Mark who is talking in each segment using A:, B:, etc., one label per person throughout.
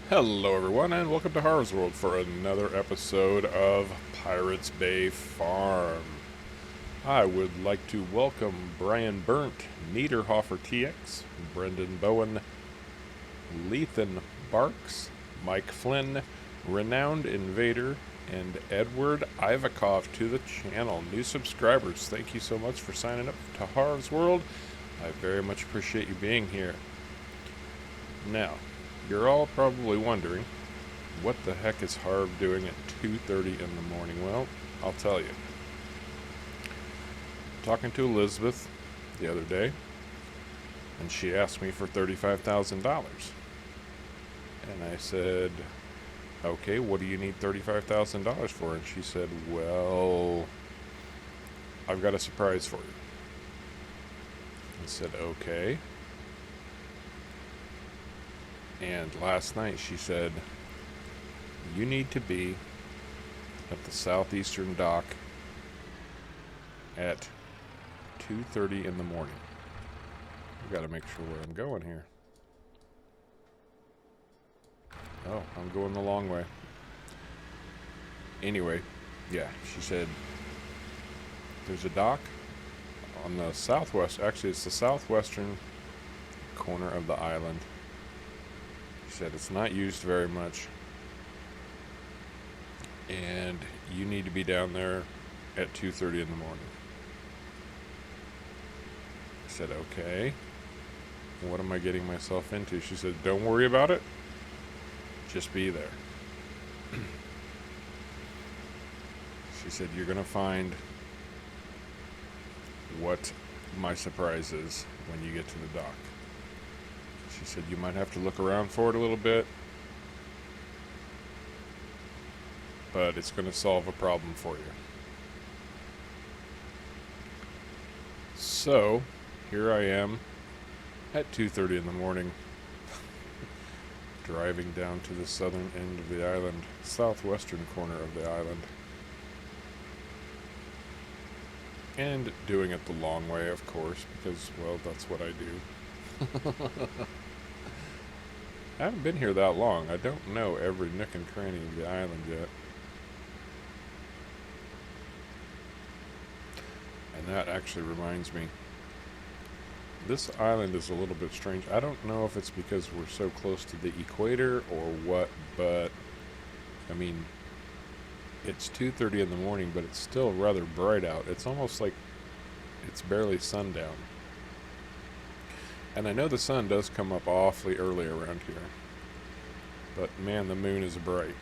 A: Hello, everyone, and welcome to Harv's World for another episode of Pirates Bay Farm. I would like to welcome Brian Burnt, Niederhofer TX, Brendan Bowen, Lethan Barks, Mike Flynn, Renowned Invader, and Edward Ivakov to the channel. New subscribers, thank you so much for signing up to Harv's World. I very much appreciate you being here. Now, you're all probably wondering, what the heck is Harv doing at 2:30 in the morning? Well, I'll tell you. Talking to Lisbeth the other day, and she asked me for $35,000. And I said, okay, what do you need $35,000 for? And she said, well, I've got a surprise for you. I said, okay. And last night she said, you need to be at the southeastern dock at 2:30 in the morning. I've got to make sure where I'm going here. Oh, I'm going the long way. Anyway, yeah, she said, there's a dock on the southwest, actually it's the southwestern corner of the island. She said it's not used very much, and you need to be down there at 2:30 in the morning. I said, okay, what am I getting myself into? She said, don't worry about it, just be there. She said, you're going to find what my surprise is when you get to the dock. She said, you might have to look around for it a little bit, but it's going to solve a problem for you. So, here I am at 2:30 in the morning, driving down to the southern end of the island, southwestern corner of the island, and doing it the long way, of course, because, well, that's what I do. I haven't been here that long. I don't know every nook and cranny of the island yet. And that actually reminds me, this island is a little bit strange. I don't know if it's because we're so close to the equator or what, but I mean, it's 2:30 in the morning, but it's still rather bright out. It's almost like it's barely sundown. And I know the sun does come up awfully early around here, but man, the moon is bright.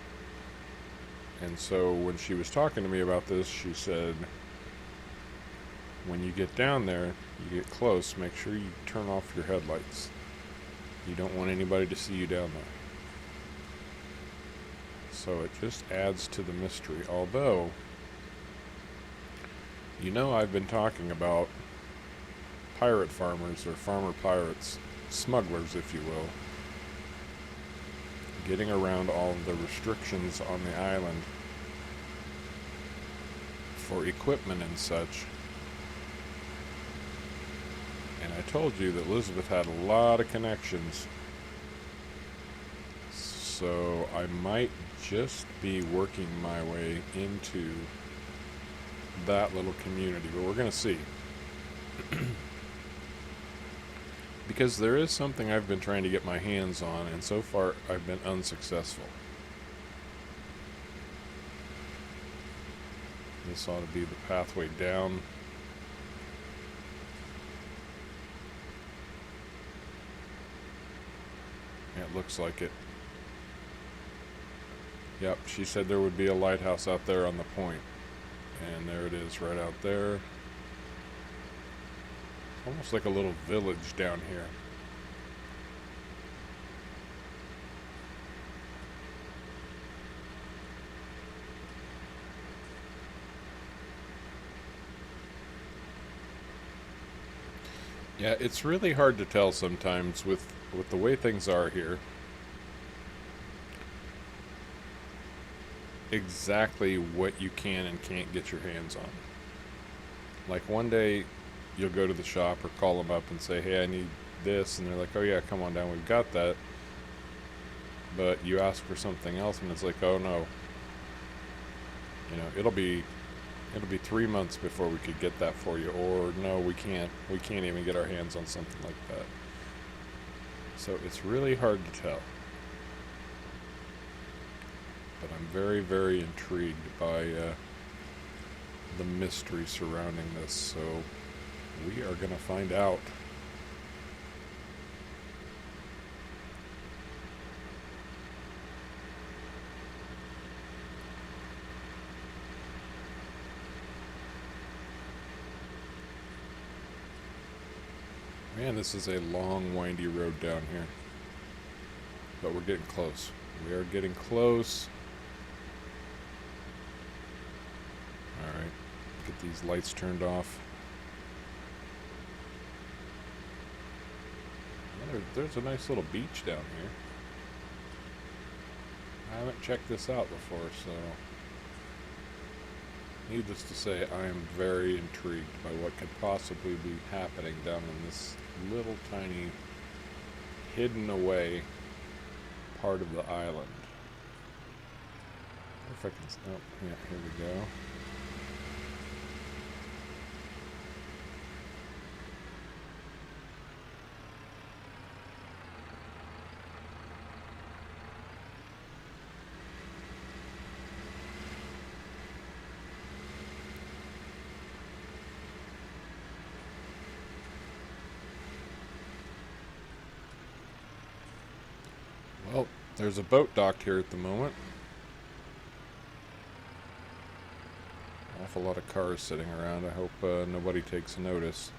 A: And so when she was talking to me about this, she said, when you get down there, you get close, make sure you turn off your headlights. You don't want anybody to see you down there. So it just adds to the mystery. Although, you know, I've been talking about pirate farmers, or farmer pirates, smugglers if you will, getting around all of the restrictions on the island for equipment and such. And I told you that Lisbeth had a lot of connections, so I might just be working my way into that little community, but we're going to see. Because there is something I've been trying to get my hands on, and so far I've been unsuccessful. This ought to be the pathway down. It looks like it. Yep, she said there would be a lighthouse out there on the point. And there it is, right out there. Almost like a little village down here. Yeah, it's really hard to tell sometimes with the way things are here, exactly what you can and can't get your hands on. Like one day you'll go to the shop or call them up and say, hey, I need this, and they're like, oh yeah, come on down, we've got that. but you ask for something else and it's like, oh no, you know, it'll be 3 months before we could get that for you, or no, we can't even get our hands on something like that. So it's really hard to tell. But I'm very, very intrigued by the mystery surrounding this, so we are going to find out. Man, this is a long, windy road down here. But we're getting close. We are getting close. Alright, get these lights turned off. There's a nice little beach down here. I haven't checked this out before, so needless to say, I am very intrigued by what could possibly be happening down in this little tiny hidden away part of the island. If I can, oh, yeah, here we go. Well, there's a boat docked here at the moment. Awful lot of cars sitting around. I hope nobody takes notice.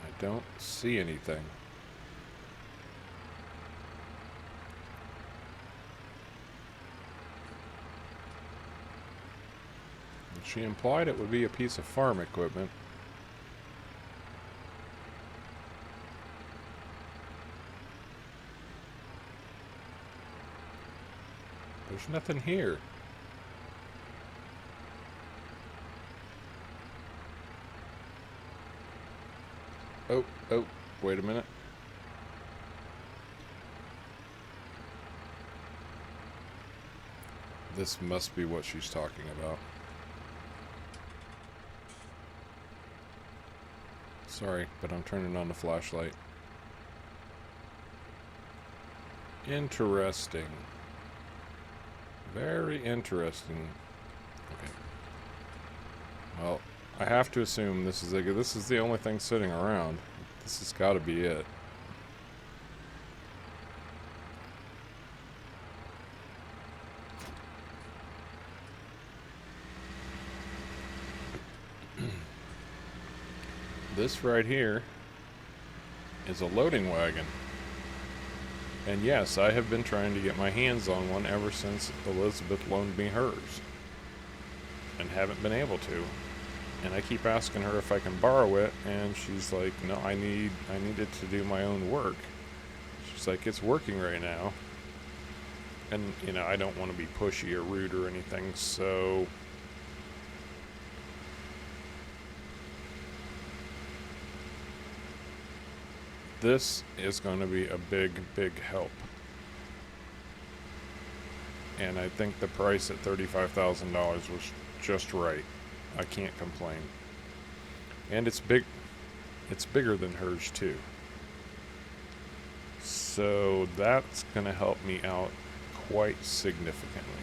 A: I don't see anything. She implied it would be a piece of farm equipment. There's nothing here. Oh, wait a minute. This must be what she's talking about. Sorry, but I'm turning on the flashlight. Interesting. Very interesting. Okay. Well, I have to assume this is the only thing sitting around. This has got to be it. This right here is a loading wagon. And yes, I have been trying to get my hands on one ever since Lisbeth loaned me hers. And haven't been able to. And I keep asking her if I can borrow it, and she's like, no, I need it to do my own work. She's like, it's working right now. And, you know, I don't want to be pushy or rude or anything, so this is going to be a big, big help. And I think the price at $35,000 was just right. I can't complain. And it's big. It's bigger than hers too. So that's going to help me out quite significantly.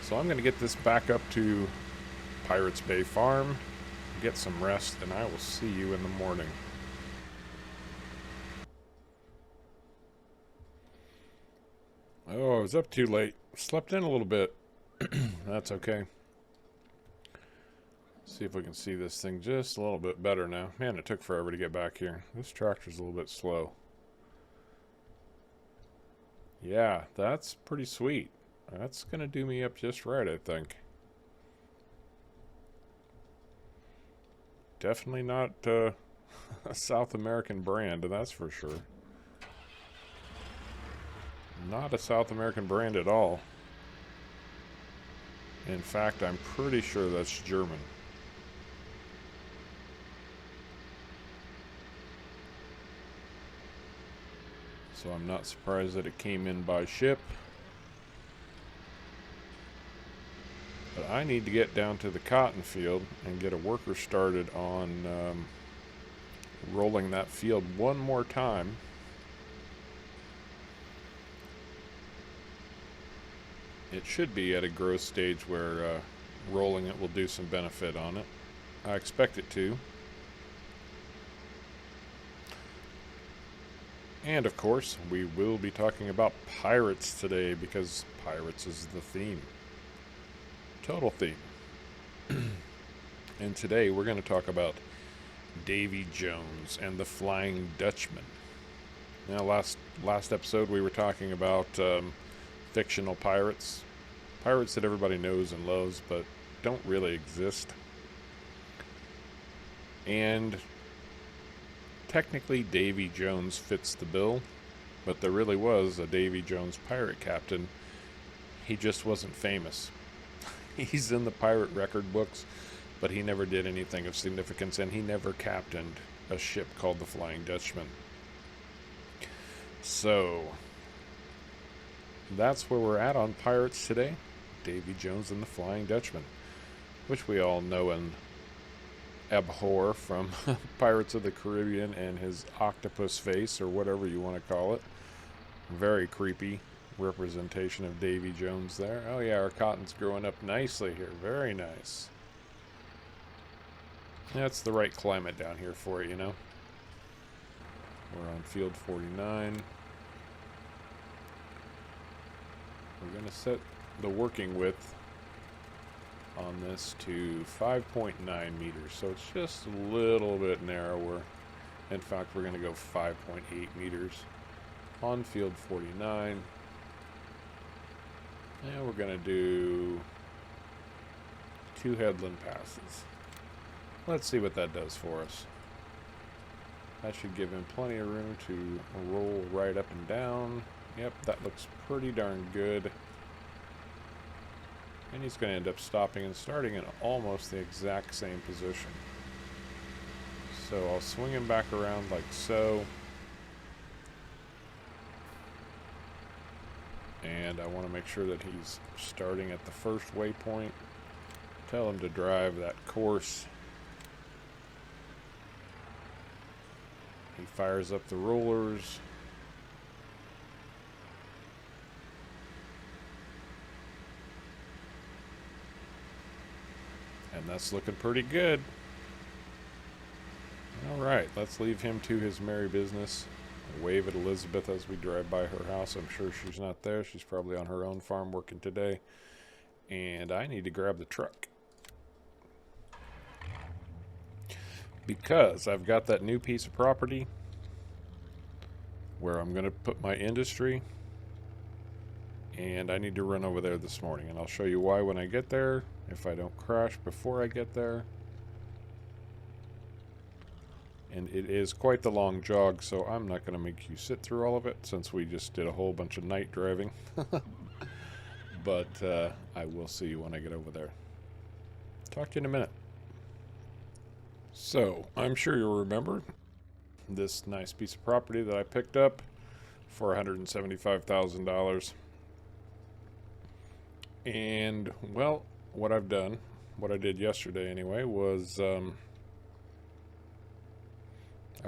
A: So I'm going to get this back up to Pirates Bay Farm, get some rest, and I will see you in the morning. Oh, I was up too late. Slept in a little bit. That's okay. See if we can see this thing just a little bit better now. Man, it took forever to get back here. This tractor's a little bit slow. Yeah, that's pretty sweet. That's gonna do me up just right, I think. Definitely not a South American brand, that's for sure. Not a South American brand at all. In fact, I'm pretty sure that's German. So I'm not surprised that it came in by ship. But I need to get down to the cotton field and get a worker started on rolling that field one more time. It should be at a growth stage where rolling it will do some benefit on it. I expect it to. And of course, we will be talking about pirates today because pirates is the theme. Total theme. And today we're going to talk about Davy Jones and the Flying Dutchman. Now, last episode we were talking about fictional pirates. Pirates that everybody knows and loves but don't really exist. And technically Davy Jones fits the bill, but there really was a Davy Jones pirate captain. He just wasn't famous. He's in the pirate record books, but he never did anything of significance, and he never captained a ship called the Flying Dutchman. So that's where we're at on pirates today. Davy Jones and the Flying Dutchman, which we all know and abhor from Pirates of the Caribbean and his octopus face, or whatever you want to call it. Very creepy representation of Davy Jones there. Oh yeah, our cotton's growing up nicely here. Very nice. That's the right climate down here for it, you know. We're on field 49. We're going to set the working width on this to 5.9 meters, so it's just a little bit narrower. In fact, we're going to go 5.8 meters on field 49. And we're going to do 2 headland passes. Let's see what that does for us. That should give him plenty of room to roll right up and down. Yep, that looks pretty darn good. And he's going to end up stopping and starting in almost the exact same position. So I'll swing him back around like so. And I want to make sure that he's starting at the first waypoint. Tell him to drive that course. He fires up the rollers. And that's looking pretty good. Alright, let's leave him to his merry business. I'll wave at Lisbeth as we drive by her house. I'm sure she's not there. She's probably on her own farm working today. And I need to grab the truck, because I've got that new piece of property where I'm going to put my industry, and I need to run over there this morning, and I'll show you why when I get there, if I don't crash before I get there. And it is quite the long jog, so I'm not going to make you sit through all of it since we just did a whole bunch of night driving. But I will see you when I get over there. Talk to you in a minute. So, I'm sure you'll remember this nice piece of property that I picked up for $175,000. And, well, what I've done, what I did yesterday anyway, was I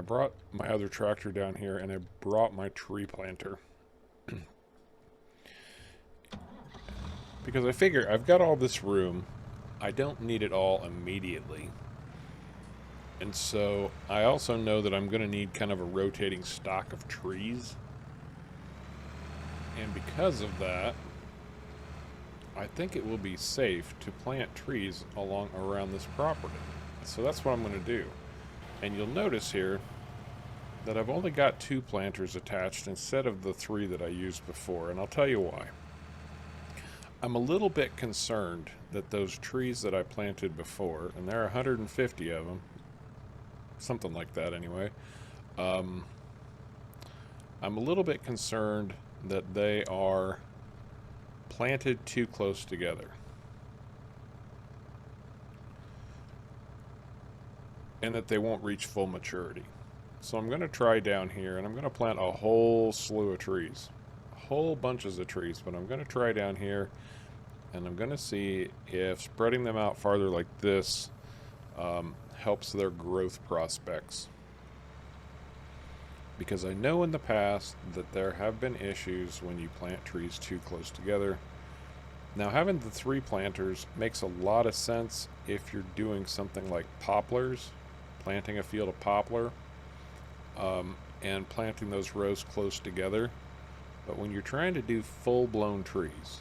A: brought my other tractor down here and I brought my tree planter. Because I figure I've got all this room. I don't need it all immediately. And so I also know that I'm going to need kind of a rotating stock of trees. And because of that, I think it will be safe to plant trees around this property. So that's what I'm going to do. And you'll notice here that I've only got 2 planters attached instead of the 3 that I used before. And I'll tell you why. I'm a little bit concerned that those trees that I planted before, and there are 150 of them, something like that anyway, I'm a little bit concerned that they are planted too close together. And that they won't reach full maturity. So I'm going to try down here, and I'm going to plant a whole slew of trees. Whole bunches of trees, but I'm going to try down here, and I'm going to see if spreading them out farther like this helps their growth prospects. Because I know in the past that there have been issues when you plant trees too close together. Now, having the 3 planters makes a lot of sense if you're doing something like poplars, planting a field of poplar, and planting those rows close together. But when you're trying to do full-blown trees,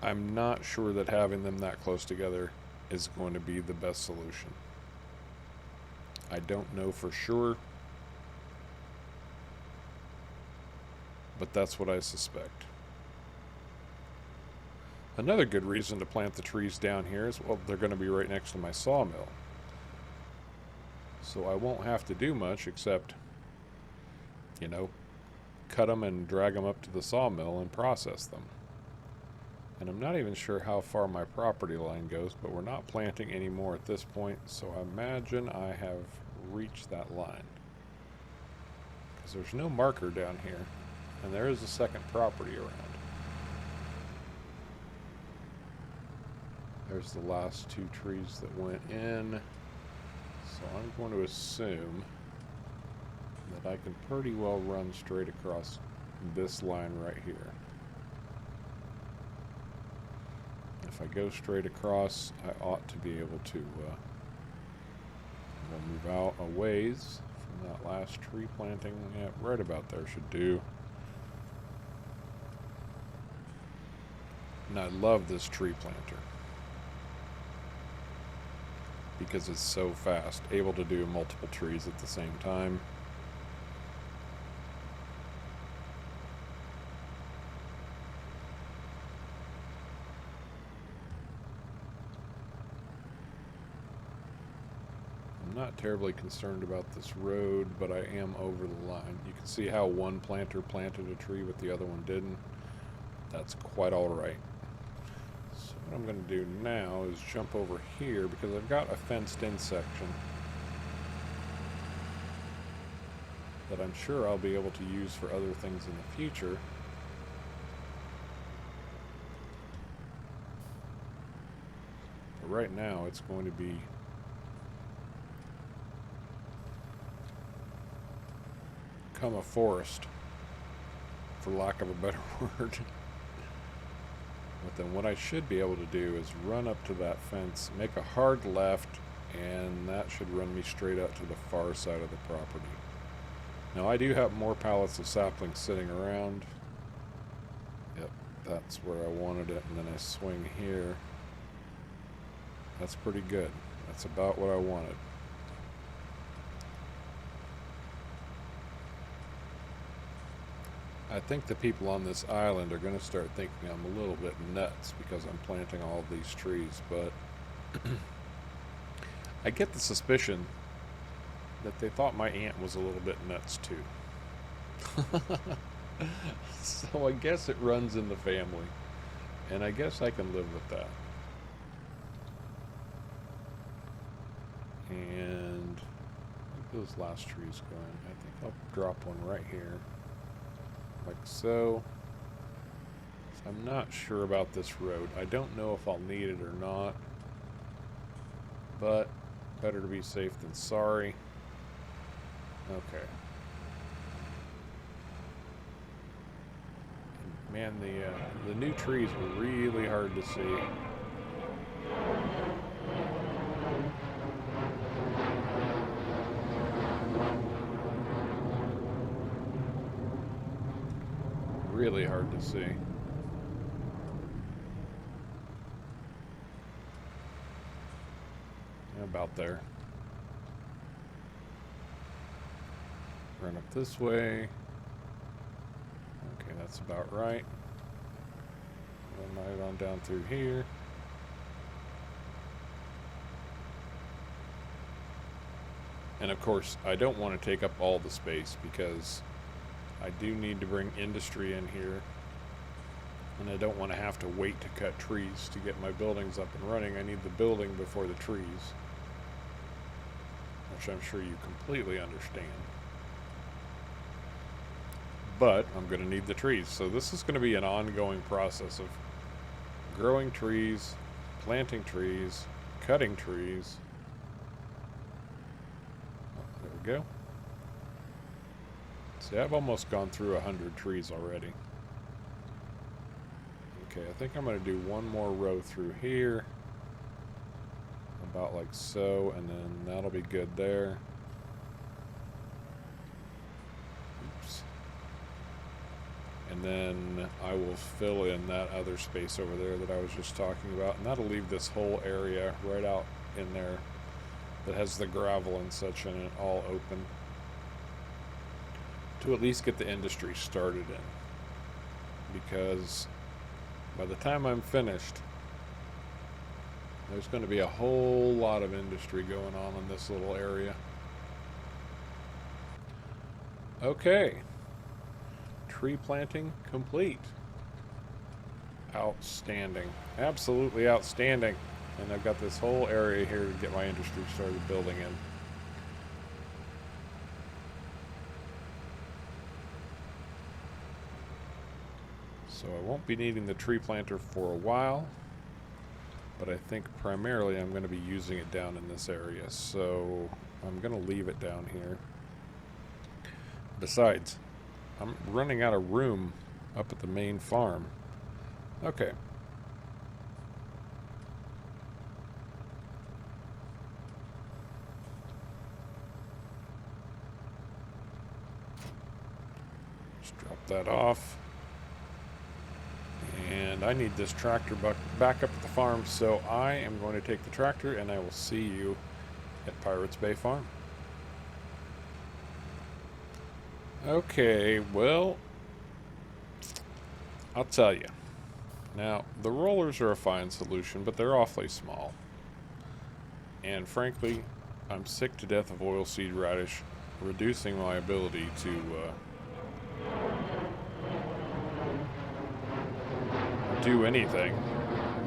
A: I'm not sure that having them that close together is going to be the best solution. I don't know for sure, but that's what I suspect. Another good reason to plant the trees down here is, well, they're going to be right next to my sawmill. So I won't have to do much except, you know, cut them and drag them up to the sawmill and process them. And I'm not even sure how far my property line goes, but we're not planting anymore at this point, so I imagine I have reached that line. Because there's no marker down here, and there is a second property around. There's the last 2 trees that went in, so I'm going to assume that I can pretty well run straight across this line right here. If I go straight across, I ought to be able to move out a ways from that last tree planting. Yeah, right about there should do. And I love this tree planter because it's so fast, able to do multiple trees at the same time. I'm not terribly concerned about this road, but I am over the line. You can see how one planter planted a tree but the other one didn't. That's quite all right. So what I'm going to do now is jump over here because I've got a fenced-in section that I'm sure I'll be able to use for other things in the future. But right now it's going to be a forest, for lack of a better word. But then what I should be able to do is run up to that fence, make a hard left, and that should run me straight out to the far side of the property. Now I do have more pallets of saplings sitting around. Yep, that's where I wanted it, and then I swing here. That's pretty good. That's about what I wanted. I think the people on this island are going to start thinking I'm a little bit nuts because I'm planting all of these trees, but I get the suspicion that they thought my aunt was a little bit nuts too. So I guess it runs in the family, and I guess I can live with that. And where those last trees going? I think I'll drop one right here. Like so. I'm not sure about this road. I don't know if I'll need it or not, but better to be safe than sorry. Okay. Man, the new trees were really hard to see. Really hard to see. About there. Run up this way. Okay, that's about right. Run right on down through here. And of course, I don't want to take up all the space because I do need to bring industry in here, and I don't want to have to wait to cut trees to get my buildings up and running. I need the building before the trees. which I'm sure you completely understand. But I'm going to need the trees. So this is going to be an ongoing process of growing trees, planting trees, cutting trees. Oh, there we go. See, I've almost gone through 100 trees already. Okay, I think I'm going to do one more row through here. About like so, and then that'll be good there. Oops. And then I will fill in that other space over there that I was just talking about, and that'll leave this whole area right out in there that has the gravel and such in it all open to at least get the industry started in, because by the time I'm finished, there's going to be a whole lot of industry going on in this little area. Okay. Tree planting complete. Outstanding. Absolutely outstanding. And I've got this whole area here to get my industry started building in. So I won't be needing the tree planter for a while, but I think primarily I'm going to be using it down in this area. So I'm going to leave it down here. Besides, I'm running out of room up at the main farm. Okay. Just drop that off. And I need this tractor back up at the farm, so I am going to take the tractor and I will see you at Pirates Bay Farm. Okay, well, I'll tell you. Now, the rollers are a fine solution, but they're awfully small. And frankly, I'm sick to death of oilseed radish, reducing my ability to do anything.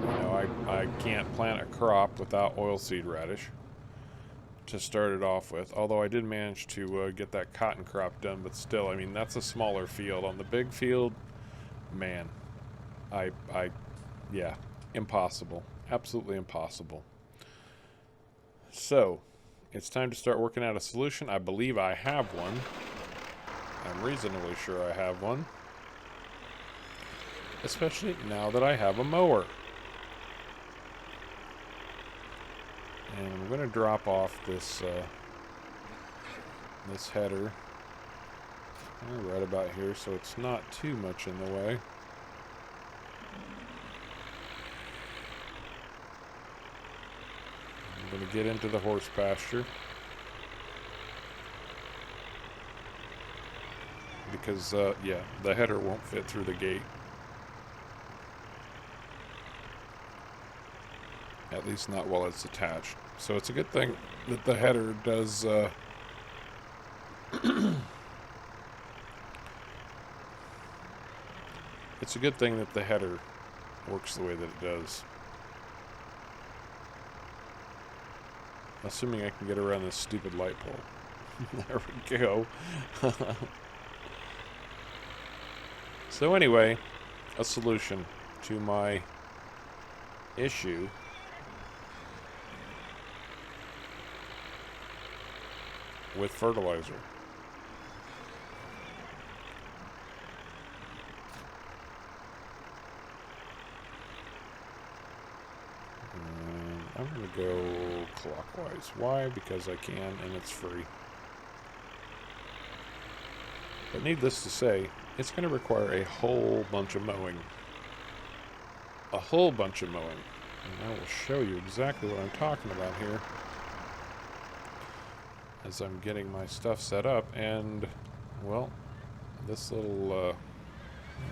A: You know, I can't plant a crop without oilseed radish to start it off with, although I did manage to get that cotton crop done, but still, I mean, that's a smaller field. On the big field, man, yeah, impossible. Absolutely impossible. So, it's time to start working out a solution. I believe I have one. I'm reasonably sure I have one. Especially now that I have a mower. And I'm going to drop off this this header right about here, so it's not too much in the way. I'm going to get into the horse pasture because, yeah, the header won't fit through the gate. At least not while it's attached. So it's a good thing that the header does it's a good thing that the header works the way that it does. Assuming I can get around this stupid light pole. There we go. So anyway, a solution to my issue with fertilizer. And I'm going to go clockwise. Why? Because I can, and it's free. But needless to say, it's going to require a whole bunch of mowing. A whole bunch of mowing. And I will show you exactly what I'm talking about here as I'm getting my stuff set up. And, well, this little,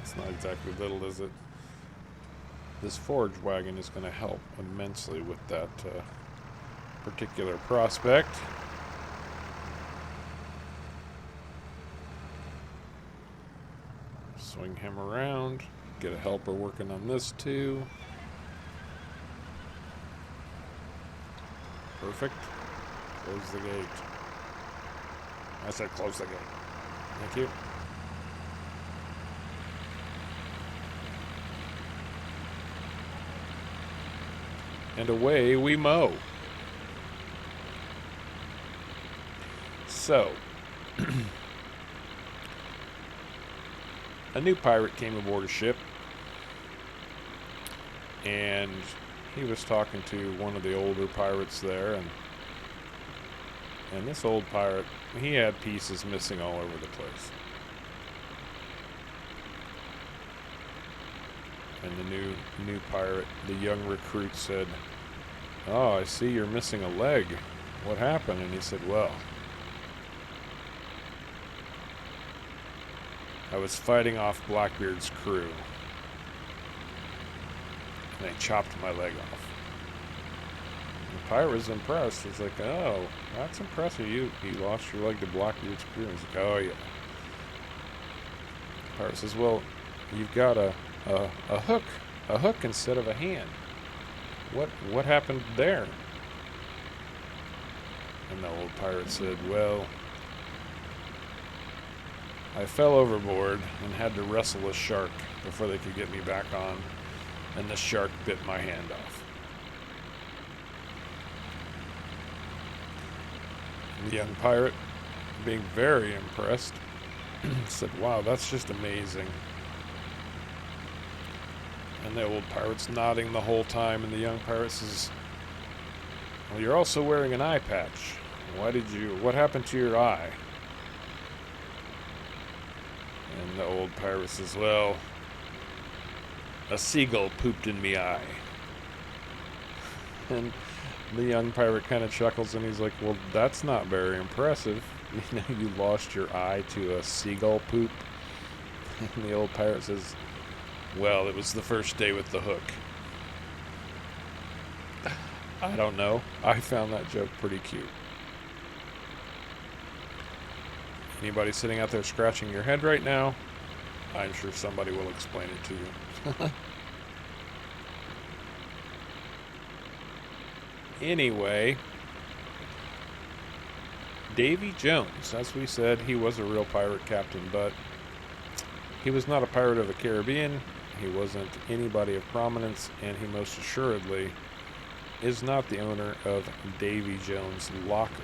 A: it's not exactly little, is it? This forage wagon is going to help immensely with that particular prospect. Swing him around, get a helper working on this too. Perfect. Close the gate. I said close the gate. Thank you. And away we mow. So, a new pirate came aboard a ship, and he was talking to one of the older pirates there, and this old pirate, he had pieces missing all over the place. And the new pirate, the young recruit, said, "Oh, I see you're missing a leg. What happened?" And he said, "Well, I was fighting off Blackbeard's crew, and they chopped my leg off." The pirate was impressed. He's like, "Oh, that's impressive. You lost your leg to Blackbeard's crew." He's like, "Oh, yeah." The pirate says, "Well, you've got a hook instead of a hand. What happened there?" And the old pirate said, "Well, I fell overboard and had to wrestle a shark before they could get me back on, and the shark bit my hand off." The young pirate, being very impressed, said, "Wow, that's just amazing." And the old pirate's nodding the whole time, and the young pirate says, "Well, you're also wearing an eye patch. What happened to your eye?" And the old pirate says, "Well, a seagull pooped in me eye." And the young pirate kind of chuckles, and he's like, "Well, that's not very impressive. You lost your eye to a seagull poop." And the old pirate says, "Well, it was the first day with the hook." I don't know. I found that joke pretty cute. Anybody sitting out there scratching your head right now? I'm sure somebody will explain it to you. Anyway, Davy Jones, as we said, he was a real pirate captain, but he was not a pirate of the Caribbean. He wasn't anybody of prominence, and he most assuredly is not the owner of Davy Jones' locker.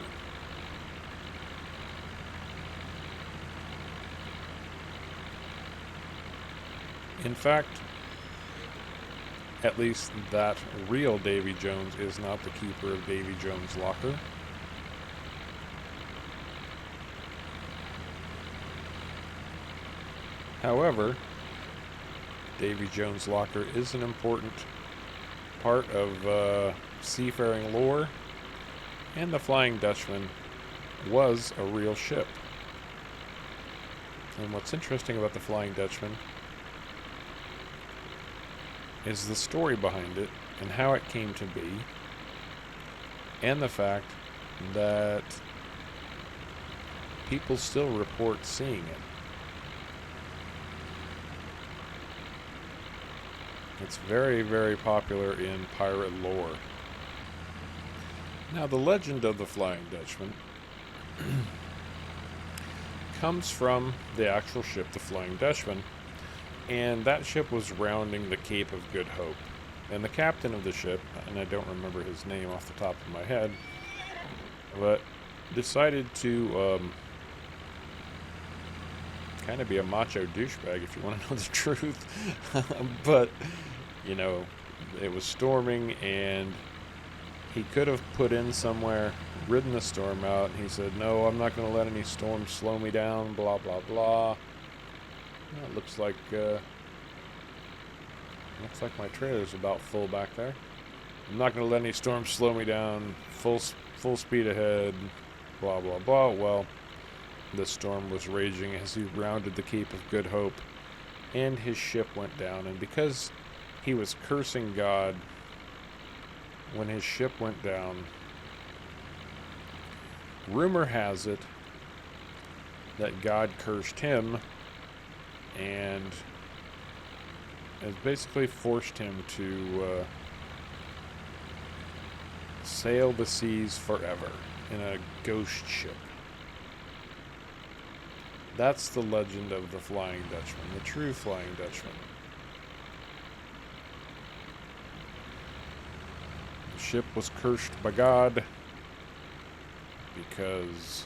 A: In fact, at least that real Davy Jones is not the keeper of Davy Jones' locker. However, Davy Jones' locker is an important part of seafaring lore, and the Flying Dutchman was a real ship. And what's interesting about the Flying Dutchman is the story behind it and how it came to be, and the fact that people still report seeing it. It's very, very popular in pirate lore. Now, the legend of the Flying Dutchman comes from the actual ship, the Flying Dutchman, and that ship was rounding the Cape of Good Hope. And the captain of the ship, and I don't remember his name off the top of my head, but decided to kind of be a macho douchebag, if you want to know the truth. But, you know, it was storming, and he could have put in somewhere, ridden the storm out, and he said, "No, I'm not going to let any storm slow me down, blah, blah, blah." Well, it looks like my trailer's about full back there. "I'm not going to let any storm slow me down, full speed ahead, blah, blah, blah." Well, the storm was raging as he rounded the Cape of Good Hope, and his ship went down. And because he was cursing God when his ship went down, rumor has it that God cursed him and has basically forced him to sail the seas forever. in a ghost ship. That's the legend of the Flying Dutchman, the true Flying Dutchman. The ship was cursed by God because,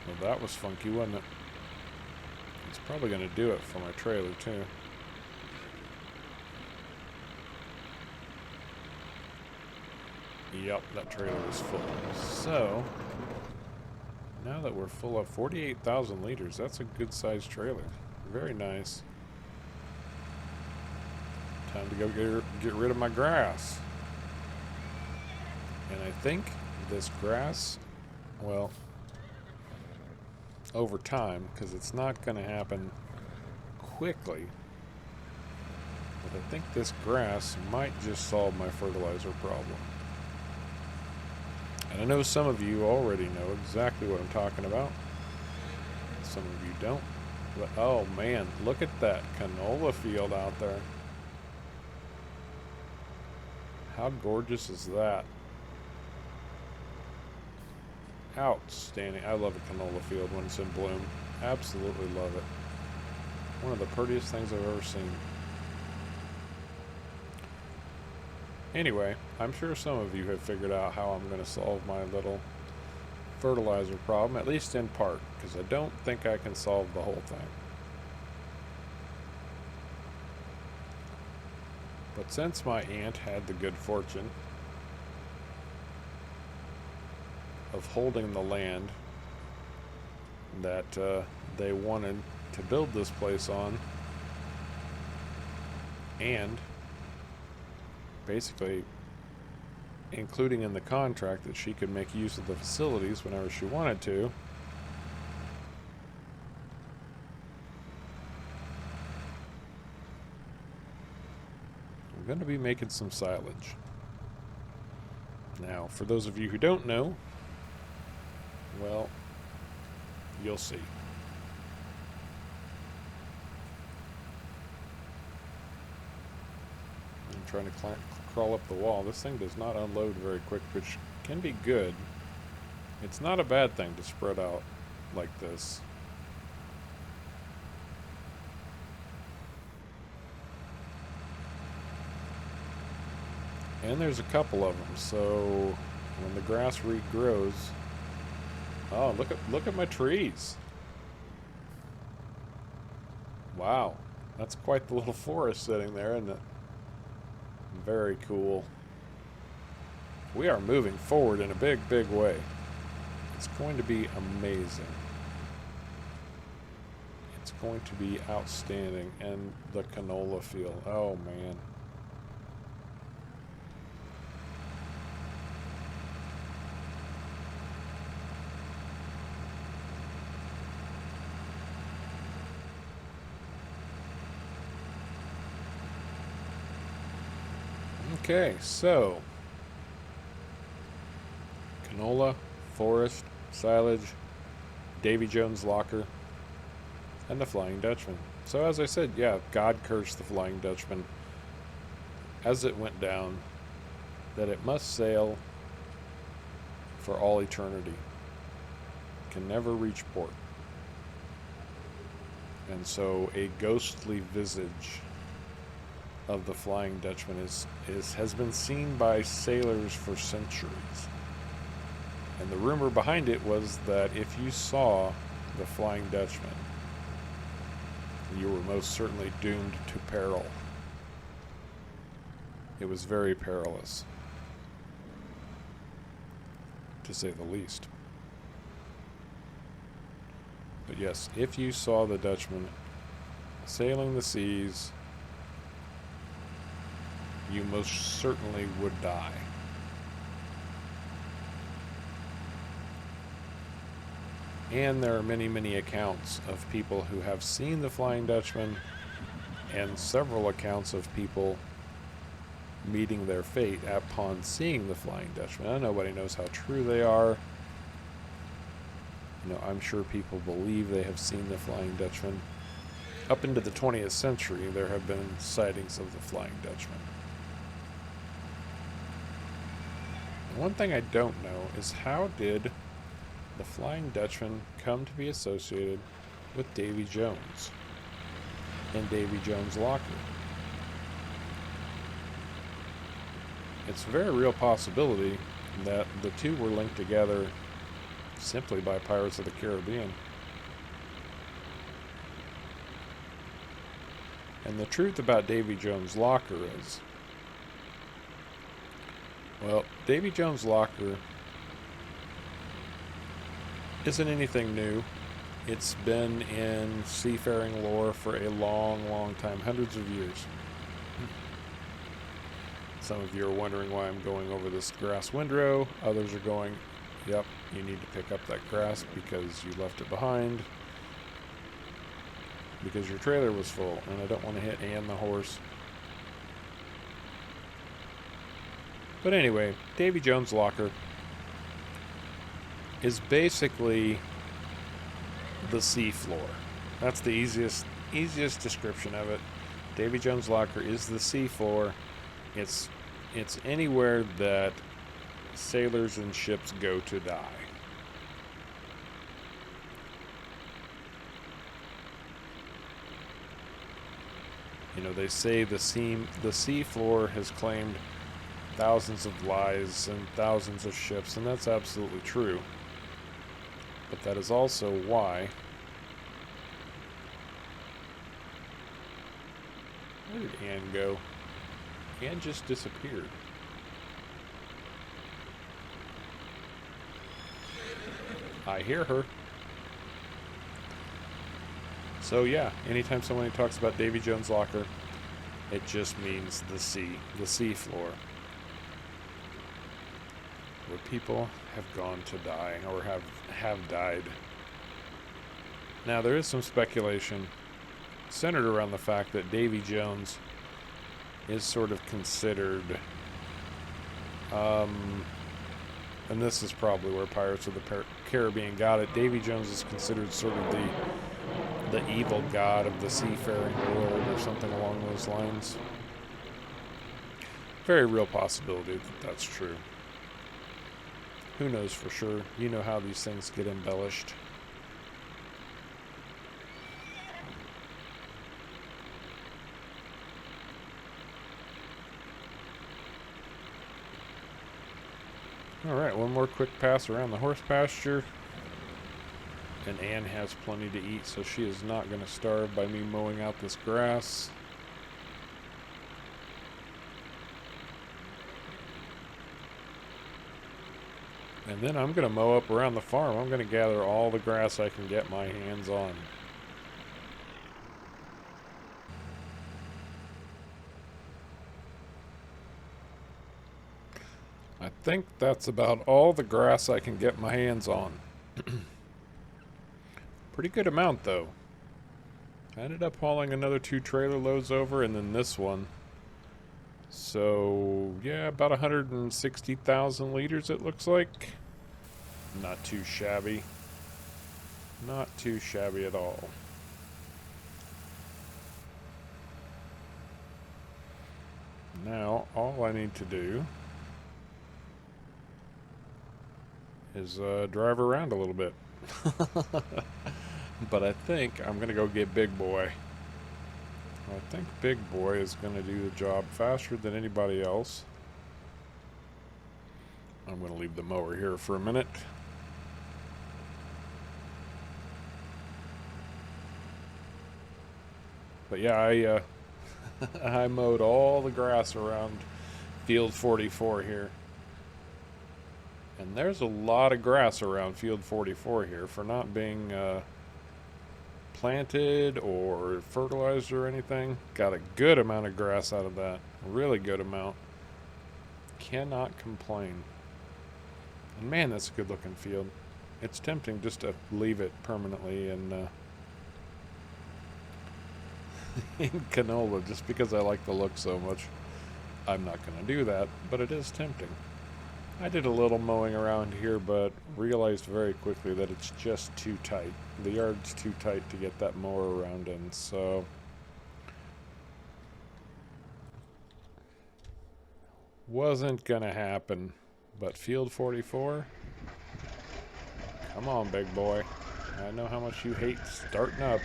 A: well, that was funky, wasn't it? It's probably going to do it for my trailer, too. Yep, that trailer is full. So, now that we're full of 48,000 liters, that's a good-sized trailer. Very nice. Time to go get rid of my grass. And I think this grass, well, over time, because it's not going to happen quickly, but I think this grass might just solve my fertilizer problem. And I know some of you already know exactly what I'm talking about. Some of you don't. But oh man, look at that canola field out there. How gorgeous is that? Outstanding. I love a canola field when it's in bloom. Absolutely love it. One of the prettiest things I've ever seen. Anyway, I'm sure some of you have figured out how I'm going to solve my little fertilizer problem, at least in part, because I don't think I can solve the whole thing. But since my aunt had the good fortune of holding the land that they wanted to build this place on, and basically including in the contract that she could make use of the facilities whenever she wanted to, I'm going to be making some silage. Now, for those of you who don't know, well, you'll see. I'm trying to crawl up the wall. This thing does not unload very quick, which can be good. It's not a bad thing to spread out like this. And there's a couple of them, so when the grass regrows, oh, look at my trees. Wow, that's quite the little forest sitting there, isn't it? Very cool. We are moving forward in a big, big way. It's going to be amazing. It's going to be outstanding. And the canola field. Oh, man. Okay, so canola, forest, silage, Davy Jones locker, and the Flying Dutchman. So as I said, yeah, God cursed the Flying Dutchman as it went down, that it must sail for all eternity. It can never reach port. And so a ghostly visage of the Flying Dutchman has been seen by sailors for centuries. And the rumor behind it was that if you saw the Flying Dutchman, you were most certainly doomed to peril. It was very perilous, to say the least. But yes, if you saw the Dutchman sailing the seas, you most certainly would die. And there are many, many accounts of people who have seen the Flying Dutchman, and several accounts of people meeting their fate upon seeing the Flying Dutchman. Nobody knows how true they are. You know, I'm sure people believe they have seen the Flying Dutchman. Up into the 20th century, there have been sightings of the Flying Dutchman. One thing I don't know is how did the Flying Dutchman come to be associated with Davy Jones and Davy Jones' locker? It's a very real possibility that the two were linked together simply by Pirates of the Caribbean. And the truth about Davy Jones' locker is, well, Davy Jones' locker isn't anything new. It's been in seafaring lore for a long, long time, hundreds of years. Some of you are wondering why I'm going over this grass windrow. Others are going, yep, you need to pick up that grass because you left it behind because your trailer was full, and I don't want to hit Ann the horse. But anyway, Davy Jones' locker is basically the sea floor. That's the easiest description of it. Davy Jones' locker is the sea floor. It's anywhere that sailors and ships go to die. You know, they say the sea floor has claimed thousands of lives and thousands of ships, and that's absolutely true. But that is also why... Where did Ann go? Ann just disappeared. I hear her. So yeah, anytime somebody talks about Davy Jones' locker, it just means the sea floor, where people have gone to die or have died. Now there is some speculation centered around the fact that Davy Jones is sort of considered, and this is probably where Pirates of the Caribbean got it. Davy Jones is considered sort of the evil god of the seafaring world or something along those lines. Very real possibility that that's true. Who knows for sure? You know how these things get embellished. Alright, one more quick pass around the horse pasture. And Ann has plenty to eat, so she is not going to starve by me mowing out this grass. And then I'm going to mow up around the farm. I'm going to gather all the grass I can get my hands on. I think that's about all the grass I can get my hands on. Pretty good amount, though. I ended up hauling another 2 trailer loads over, and then this one. So, yeah, about 160,000 liters it looks like. Not too shabby. Not too shabby at all. Now, all I need to do is drive around a little bit. But I think I'm going to go get Big Boy. I think Big Boy is going to do the job faster than anybody else. I'm going to leave the mower here for a minute. But yeah, I mowed all the grass around field 44 here. And there's a lot of grass around field 44 here for not being planted or fertilized or anything. Got a good amount of grass out of that. A really good amount. Cannot complain. And man, that's a good looking field. It's tempting just to leave it permanently in canola just because I like the look so much. I'm not going to do that, but it is tempting. I did a little mowing around here, but realized very quickly that it's just too tight. The yard's too tight to get that mower around in, so wasn't gonna happen. But field 44? Come on, big boy. I know how much you hate starting up.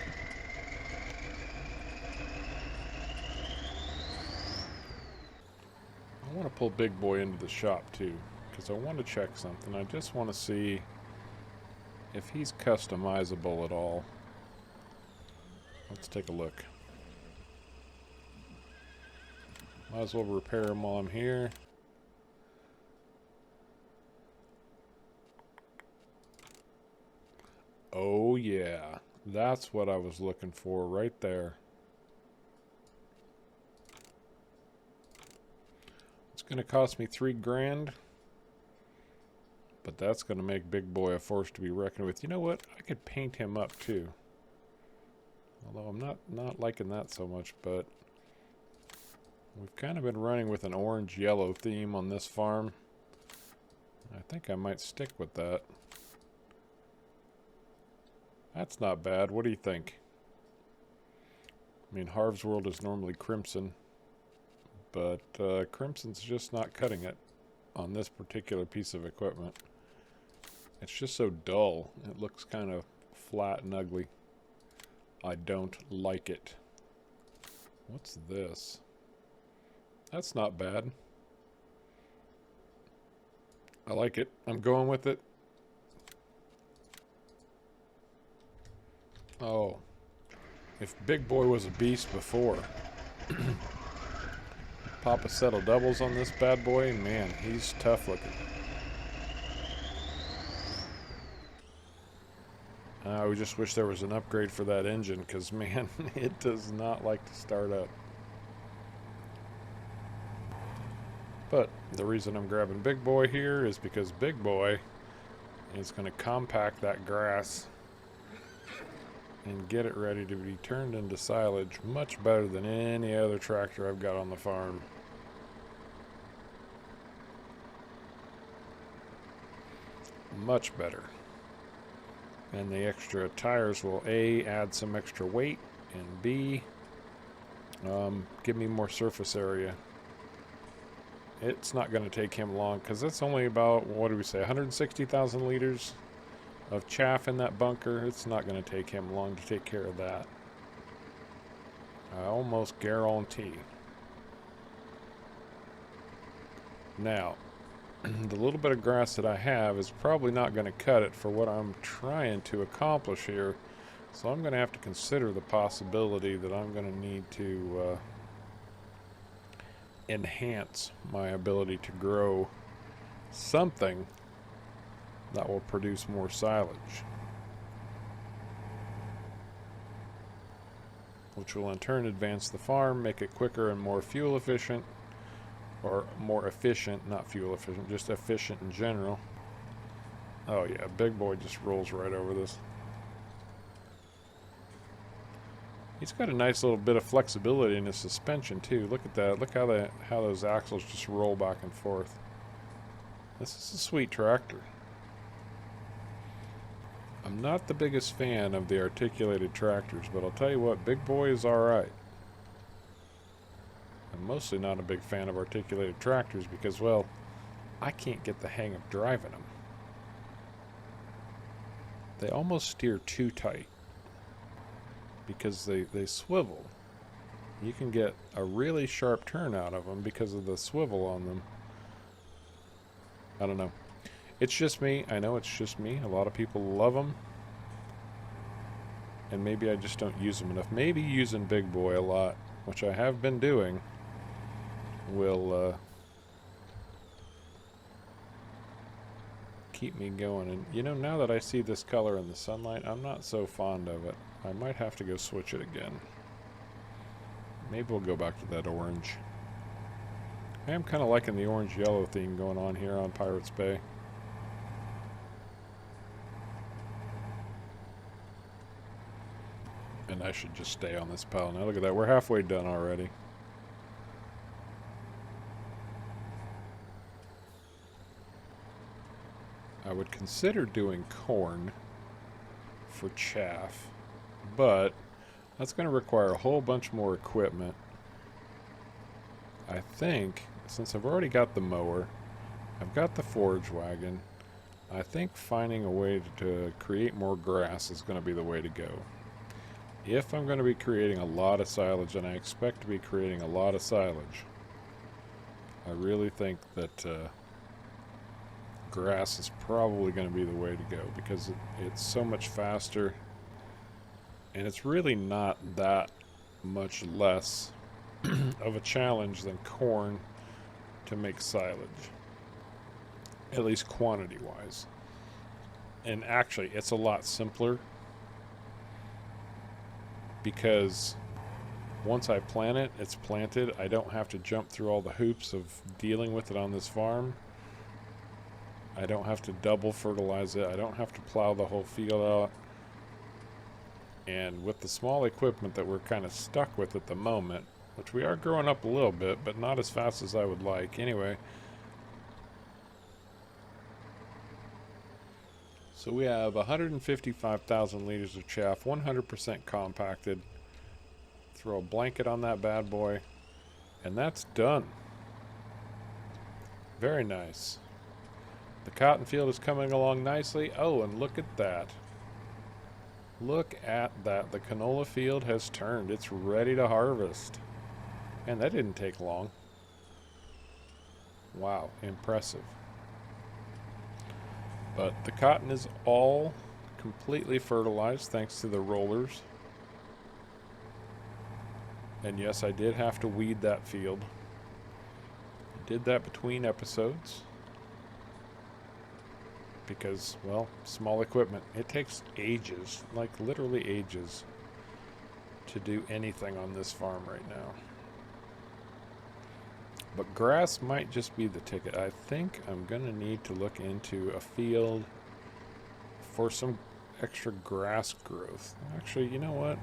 A: I want to pull big boy into the shop too, because I want to check something. I just want to see if he's customizable at all. Let's take a look. Might as well repair him while I'm here. Oh yeah, that's what I was looking for right there. It's going to cost me $3 grand, but that's going to make big boy a force to be reckoned with. You know what? I could paint him up too. Although I'm not liking that so much, but we've kind of been running with an orange-yellow theme on this farm. I think I might stick with that. That's not bad. What do you think? I mean, Harv's World is normally crimson, but crimson's just not cutting it on this particular piece of equipment. It's just so dull. It looks kind of flat and ugly. I don't like it. What's this? That's not bad. I like it. I'm going with it. Oh. If Big Boy was a beast before. Pop a set of doubles on this bad boy. Man, he's tough looking. We just wish there was an upgrade for that engine, because, man, it does not like to start up. But the reason I'm grabbing Big Boy here is because Big Boy is going to compact that grass and get it ready to be turned into silage much better than any other tractor I've got on the farm. Much better. And the extra tires will A, add some extra weight, and B, give me more surface area. It's not going to take him long, because it's only about, what do we say, 160,000 liters of chaff in that bunker. It's not going to take him long to take care of that. I almost guarantee. Now, the little bit of grass that I have is probably not going to cut it for what I'm trying to accomplish here. So I'm going to have to consider the possibility that I'm going to need to enhance my ability to grow something that will produce more silage, which will in turn advance the farm, make it quicker and more fuel efficient. Or more efficient, not fuel efficient, just efficient in general. Oh yeah, Big Boy just rolls right over this. He's got a nice little bit of flexibility in his suspension too. Look at that. Look how those axles just roll back and forth. This is a sweet tractor. I'm not the biggest fan of the articulated tractors, but I'll tell you what, Big Boy is alright. I'm mostly not a big fan of articulated tractors because, well, I can't get the hang of driving them. They almost steer too tight because they swivel. You can get a really sharp turn out of them because of the swivel on them. I don't know. It's just me. I know it's just me. A lot of people love them. And maybe I just don't use them enough. Maybe using Big Boy a lot, which I have been doing, will keep me going. And you know, now that I see this color in the sunlight, I'm not so fond of it. I might have to go switch it again. Maybe we'll go back to that orange. I am kind of liking the orange-yellow theme going on here on Pirates Bay. And I should just stay on this pile. Now look at that, we're halfway done already. I would consider doing corn for chaff, but that's going to require a whole bunch more equipment. I think, since I've already got the mower, I've got the forage wagon. I think finding a way to create more grass is going to be the way to go. If I'm going to be creating a lot of silage, and I expect to be creating a lot of silage, I really think that grass is probably going to be the way to go, because it's so much faster, and it's really not that much less of a challenge than corn to make silage, at least quantity wise. And actually it's a lot simpler, because once I plant it, it's planted. I don't have to jump through all the hoops of dealing with it on this farm. I don't have to double fertilize it. I don't have to plow the whole field out. And with the small equipment that we're kind of stuck with at the moment, which we are growing up a little bit, but not as fast as I would like. Anyway, so we have 155,000 liters of chaff, 100% compacted. Throw a blanket on that bad boy, and that's done. Very nice. The cotton field is coming along nicely. Oh, and look at that. Look at that. The canola field has turned. It's ready to harvest. And that didn't take long. Wow, impressive. But the cotton is all completely fertilized thanks to the rollers. And yes, I did have to weed that field. I did that between episodes. Because, well, small equipment. It takes ages, like literally ages, to do anything on this farm right now. But grass might just be the ticket. I think I'm going to need to look into a field for some extra grass growth. Actually, you know what?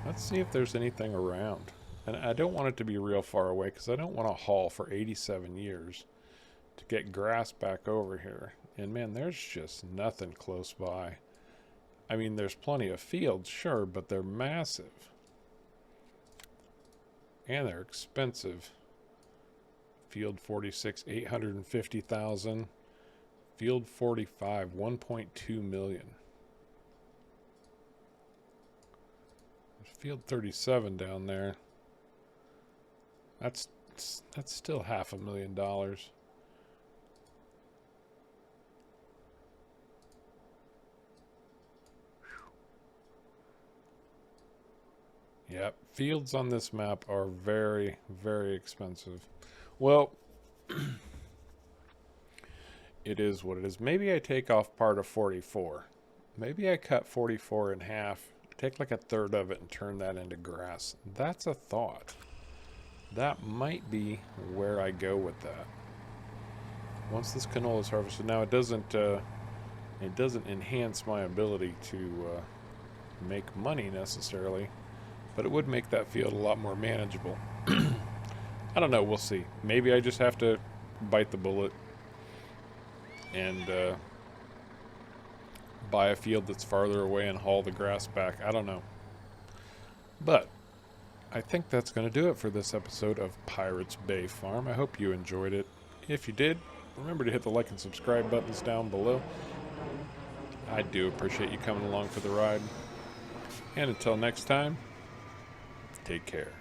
A: Let's see if there's anything around. And I don't want it to be real far away, because I don't want to haul for 87 years to get grass back over here. And man, there's just nothing close by. I mean, there's plenty of fields, sure, but they're massive. And they're expensive. Field 46, 850,000. Field 45, 1.2 million. There's field 37 down there. That's still $500,000. Yep, fields on this map are very, very expensive. Well, it is what it is. Maybe I take off part of 44. Maybe I cut 44 in half, take like a third of it and turn that into grass. That's a thought. That might be where I go with that. Once this canola is harvested. Now it doesn't enhance my ability to make money necessarily, but it would make that field a lot more manageable. I don't know, we'll see. Maybe I just have to bite the bullet and buy a field that's farther away and haul the grass back. I don't know. But I think that's going to do it for this episode of Pirates Bay Farm. I hope you enjoyed it. If you did, remember to hit the like and subscribe buttons down below. I do appreciate you coming along for the ride. And until next time, take care.